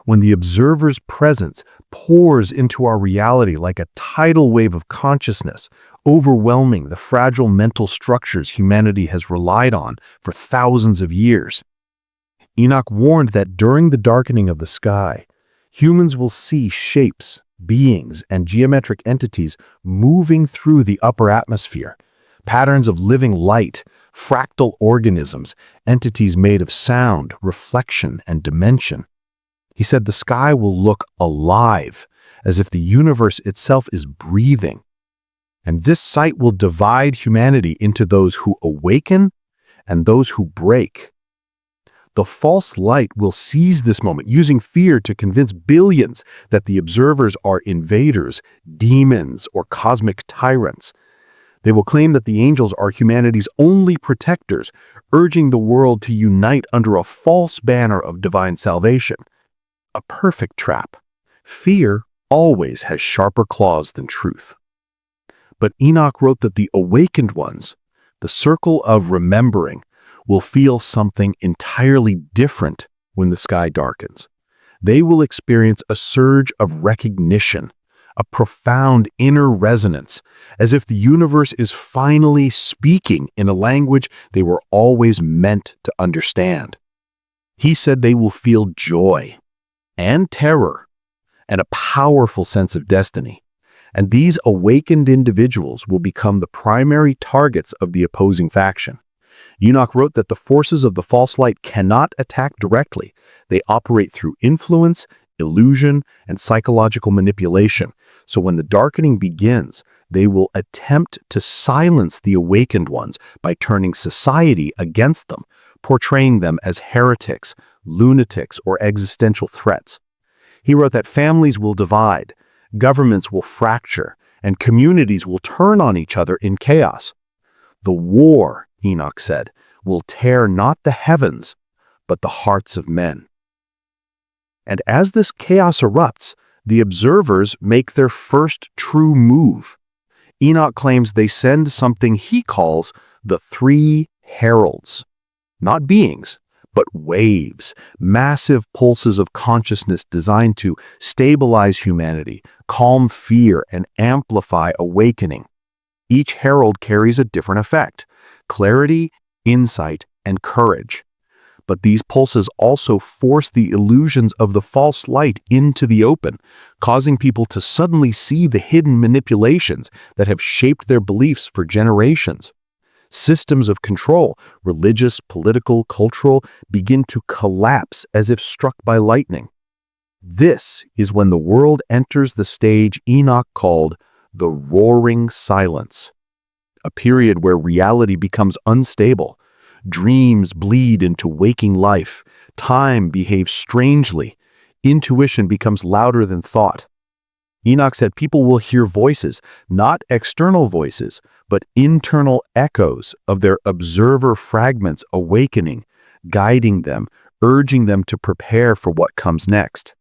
when the observer's presence pours into our reality like a tidal wave of consciousness, overwhelming the fragile mental structures humanity has relied on for thousands of years. Enoch warned that during the darkening of the sky, humans will see shapes, beings, and geometric entities moving through the upper atmosphere, patterns of living light, fractal organisms, entities made of sound, reflection, and dimension. He said the sky will look alive, as if the universe itself is breathing. And this sight will divide humanity into those who awaken and those who break. The false light will seize this moment, using fear to convince billions that the observers are invaders, demons, or cosmic tyrants. They will claim that the angels are humanity's only protectors, urging the world to unite under a false banner of divine salvation. A perfect trap. Fear always has sharper claws than truth. But Enoch wrote that the awakened ones, the circle of remembering, will feel something entirely different when the sky darkens. They will experience a surge of recognition, a profound inner resonance, as if the universe is finally speaking in a language they were always meant to understand. He said they will feel joy and terror and a powerful sense of destiny. And these awakened individuals will become the primary targets of the opposing faction. Enoch wrote that the forces of the false light cannot attack directly. They operate through influence, illusion, and psychological manipulation. So when the darkening begins, they will attempt to silence the awakened ones by turning society against them, portraying them as heretics, lunatics, or existential threats. He wrote that families will divide, governments will fracture, and communities will turn on each other in chaos. The war, Enoch said, will tear not the heavens, but the hearts of men. And as this chaos erupts, the observers make their first true move. Enoch claims they send something he calls the three heralds. Not beings, but waves, massive pulses of consciousness designed to stabilize humanity, calm fear, and amplify awakening. Each herald carries a different effect: clarity, insight, and courage. But these pulses also force the illusions of the false light into the open, causing people to suddenly see the hidden manipulations that have shaped their beliefs for generations. Systems of control, religious, political, cultural, begin to collapse as if struck by lightning. This is when the world enters the stage Enoch called the roaring silence, a period where reality becomes unstable. Dreams bleed into waking life. Time behaves strangely. Intuition becomes louder than thought. Enoch said people will hear voices, not external voices, but internal echoes of their observer fragments awakening, guiding them, urging them to prepare for what comes next.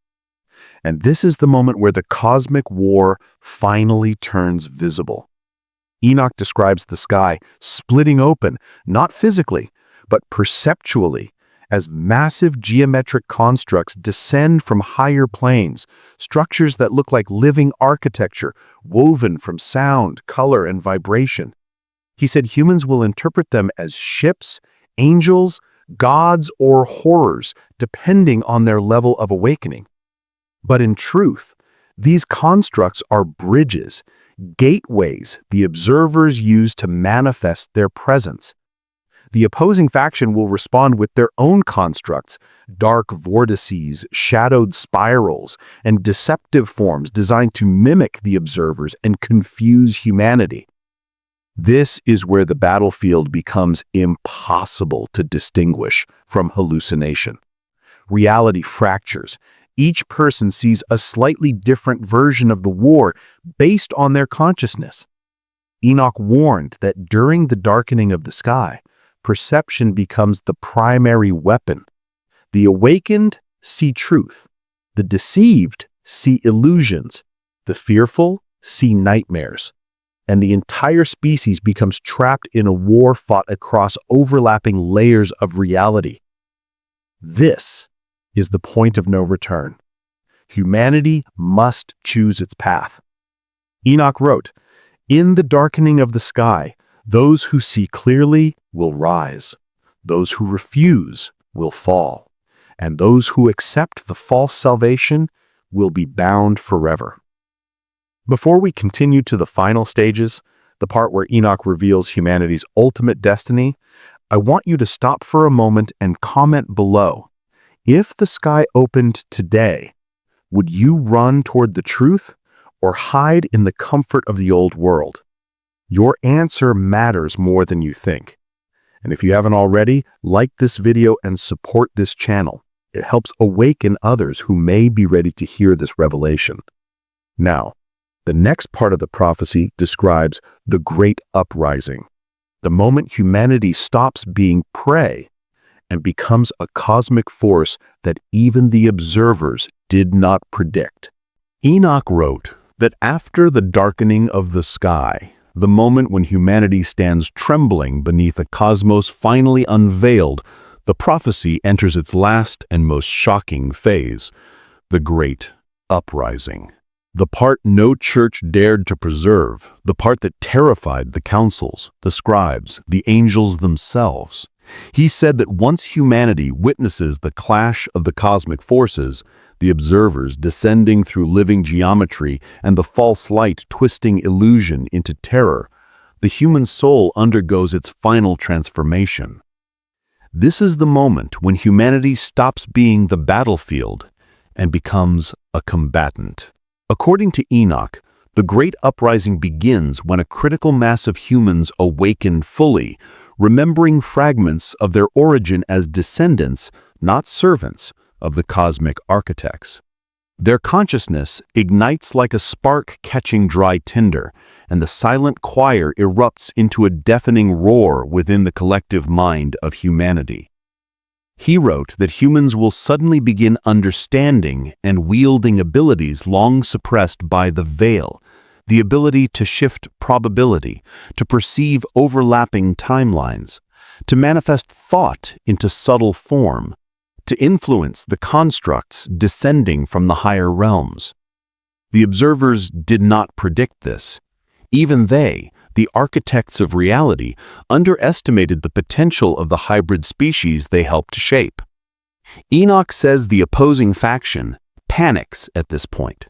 And this is the moment where the cosmic war finally turns visible. Enoch describes the sky splitting open, not physically, but perceptually, as massive geometric constructs descend from higher planes, structures that look like living architecture, woven from sound, color, and vibration. He said humans will interpret them as ships, angels, gods, or horrors, depending on their level of awakening. But in truth, these constructs are bridges, gateways the observers use to manifest their presence. The opposing faction will respond with their own constructs, dark vortices, shadowed spirals, and deceptive forms designed to mimic the observers and confuse humanity. This is where the battlefield becomes impossible to distinguish from hallucination. Reality fractures. Each person sees a slightly different version of the war based on their consciousness. Enoch warned that during the darkening of the sky, perception becomes the primary weapon. The awakened see truth. The deceived see illusions. The fearful see nightmares. And the entire species becomes trapped in a war fought across overlapping layers of reality. This is the point of no return. Humanity must choose its path. Enoch wrote, "In the darkening of the sky, those who see clearly will rise. Those who refuse will fall. And those who accept the false salvation will be bound forever." Before we continue to the final stages, the part where Enoch reveals humanity's ultimate destiny, I want you to stop for a moment and comment below. If the sky opened today, would you run toward the truth or hide in the comfort of the old world? Your answer matters more than you think. And if you haven't already, like this video and support this channel. It helps awaken others who may be ready to hear this revelation. Now, the next part of the prophecy describes the Great Uprising, the moment humanity stops being prey and becomes a cosmic force that even the observers did not predict. Enoch wrote that after the darkening of the sky, the moment when humanity stands trembling beneath a cosmos finally unveiled, the prophecy enters its last and most shocking phase, the Great Uprising. The part no church dared to preserve, the part that terrified the councils, the scribes, the angels themselves. He said that once humanity witnesses the clash of the cosmic forces, the observers descending through living geometry and the false light twisting illusion into terror, the human soul undergoes its final transformation. This is the moment when humanity stops being the battlefield and becomes a combatant. According to Enoch, the Great Uprising begins when a critical mass of humans awaken fully, remembering fragments of their origin as descendants, not servants, of the cosmic architects. Their consciousness ignites like a spark catching dry tinder, and the silent choir erupts into a deafening roar within the collective mind of humanity. He wrote that humans will suddenly begin understanding and wielding abilities long suppressed by the veil, the ability to shift probability, to perceive overlapping timelines, to manifest thought into subtle form, to influence the constructs descending from the higher realms. The observers did not predict this. Even they, the architects of reality, underestimated the potential of the hybrid species they helped shape. Enoch says the opposing faction panics at this point.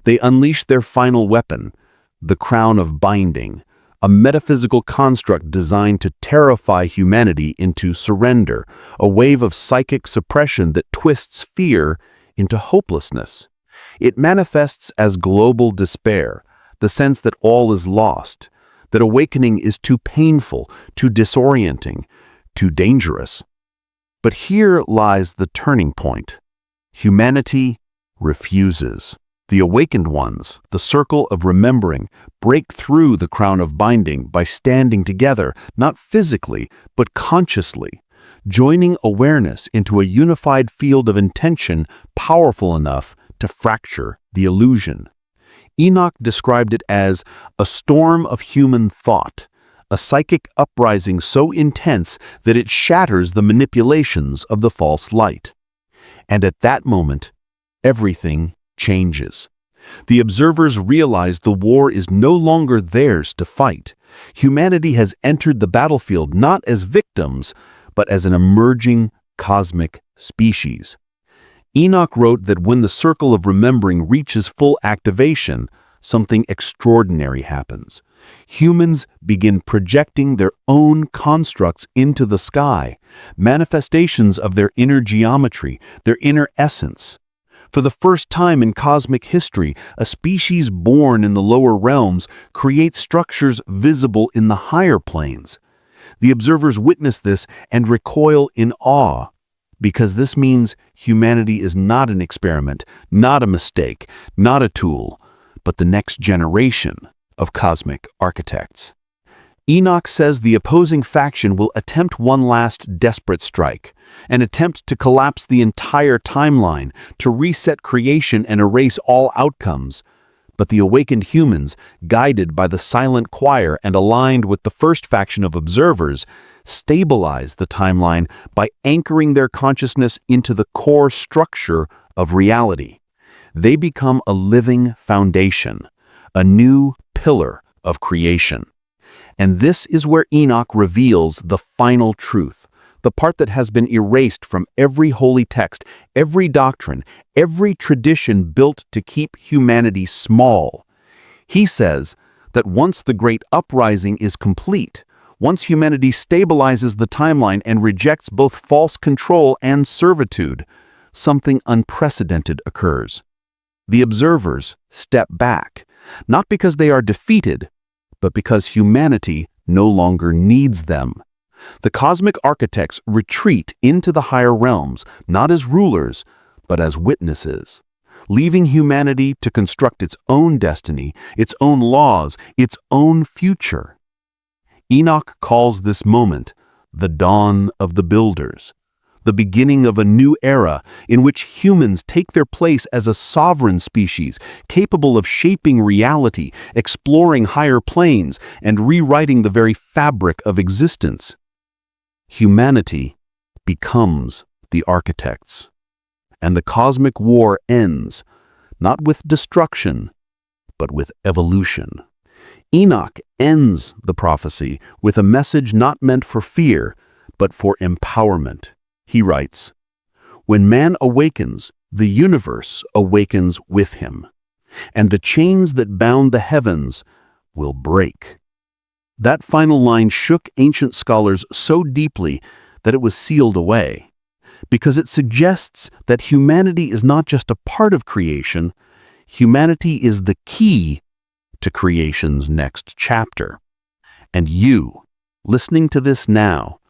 They unleash their final weapon, the crown of binding, a metaphysical construct designed to terrify humanity into surrender, a wave of psychic suppression that twists fear into hopelessness. It manifests as global despair, the sense that all is lost, that awakening is too painful, too disorienting, too dangerous. But here lies the turning point. Humanity refuses. The awakened ones, the circle of remembering, break through the crown of binding by standing together, not physically, but consciously, joining awareness into a unified field of intention powerful enough to fracture the illusion. Enoch described it as a storm of human thought, a psychic uprising so intense that it shatters the manipulations of the false light. And at that moment, everything changes. The observers realize the war is no longer theirs to fight. Humanity has entered the battlefield not as victims, but as an emerging cosmic species. Enoch wrote that when the circle of remembering reaches full activation, something extraordinary happens. Humans begin projecting their own constructs into the sky, manifestations of their inner geometry, their inner essence. For the first time in cosmic history, a species born in the lower realms creates structures visible in the higher planes. The observers witness this and recoil in awe, because this means humanity is not an experiment, not a mistake, not a tool, but the next generation of cosmic architects. Enoch says the opposing faction will attempt one last desperate strike, an attempt to collapse the entire timeline, to reset creation and erase all outcomes. But the awakened humans, guided by the silent choir and aligned with the first faction of observers, stabilize the timeline by anchoring their consciousness into the core structure of reality. They become a living foundation, a new pillar of creation. And this is where Enoch reveals the final truth, the part that has been erased from every holy text, every doctrine, every tradition built to keep humanity small. He says that once the great uprising is complete, once humanity stabilizes the timeline and rejects both false control and servitude, something unprecedented occurs. The observers step back, not because they are defeated, but because humanity no longer needs them. The cosmic architects retreat into the higher realms, not as rulers, but as witnesses, leaving humanity to construct its own destiny, its own laws, its own future. Enoch calls this moment the dawn of the builders, the beginning of a new era in which humans take their place as a sovereign species, capable of shaping reality, exploring higher planes, and rewriting the very fabric of existence. Humanity becomes the architects, and the cosmic war ends, not with destruction, but with evolution. Enoch ends the prophecy with a message not meant for fear, but for empowerment. He writes, "When man awakens, the universe awakens with him, and the chains that bound the heavens will break." That final line shook ancient scholars so deeply that it was sealed away, because it suggests that humanity is not just a part of creation, humanity is the key to creation's next chapter. And you, listening to this now,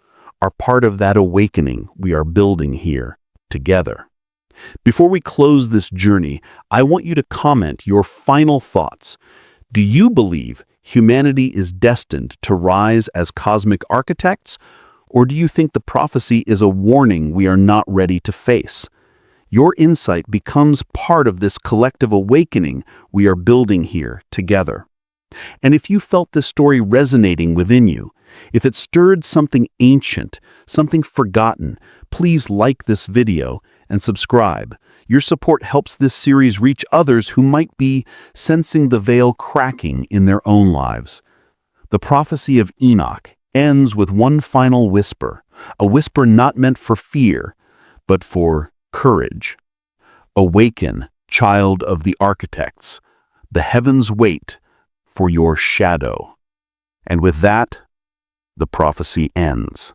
are part of that awakening we are building here together. Before we close this journey, I want you to comment your final thoughts. Do you believe humanity is destined to rise as cosmic architects, or do you think the prophecy is a warning we are not ready to face? Your insight becomes part of this collective awakening we are building here together. And if you felt this story resonating within you, if it stirred something ancient, something forgotten, please like this video and subscribe. Your support helps this series reach others who might be sensing the veil cracking in their own lives. The prophecy of Enoch ends with one final whisper, a whisper not meant for fear, but for courage. Awaken, child of the architects. The heavens wait for your shadow. And with that, the prophecy ends.